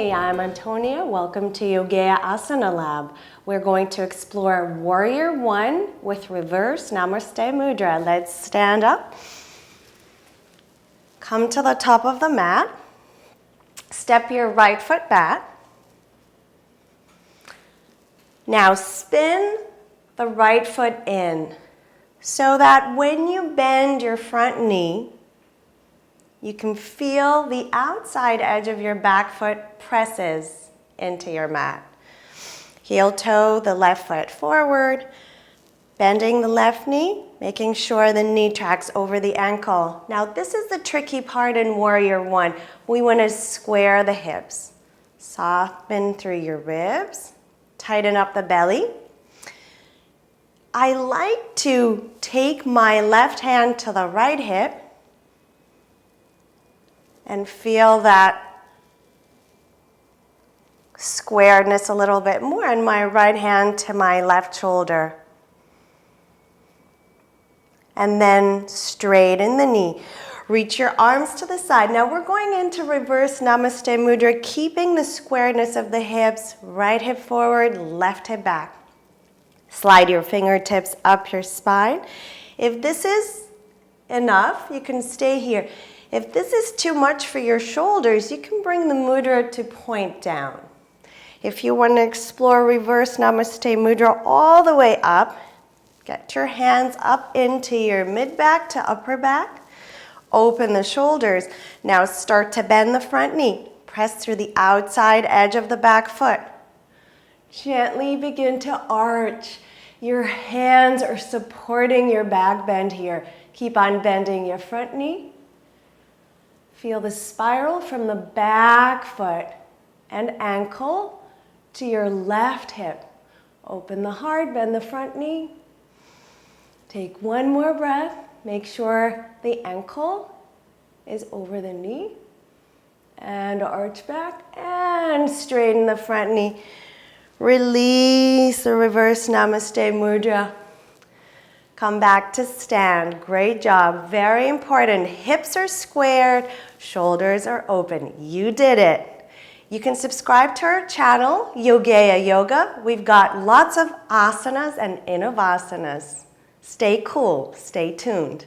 Hey, I'm Antonia. Welcome to Yogea Asana Lab. We're going to explore Warrior One with reverse Namaste Mudra. Let's stand up. Come to the top of the mat. Step your right foot back. Now spin the right foot in so that when you bend your front knee, you can feel the outside edge of your back foot presses into your mat. Heel toe the left foot forward, bending the left knee, making sure the knee tracks over the ankle. Now this is the tricky part in Warrior One. We want to square the hips. Soften through your ribs, tighten up the belly. I like to take my left hand to the right hip and feel that squareness a little bit more, and my right hand to my left shoulder. And then straighten the knee. Reach your arms to the side. Now we're going into reverse Namaste Mudra, keeping the squareness of the hips, right hip forward, left hip back. Slide your fingertips up your spine. If this is enough, you can stay here. If this is too much for your shoulders, you can bring the mudra to point down. If you want to explore reverse Namaste Mudra all the way up, get your hands up into your mid-back to upper back. Open the shoulders. Now start to bend the front knee. Press through the outside edge of the back foot. Gently begin to arch. Your hands are supporting your back bend here. Keep on bending your front knee. Feel the spiral from the back foot and ankle to your left hip. Open the heart, bend the front knee. Take one more breath. Make sure the ankle is over the knee. And arch back and straighten the front knee. Release the reverse Namaste Mudra. Come back to stand. Great job. Very important. Hips are squared, shoulders are open. You did it. You can subscribe to our channel, Yogea Yoga. We've got lots of asanas and innovasanas. Stay cool. Stay tuned.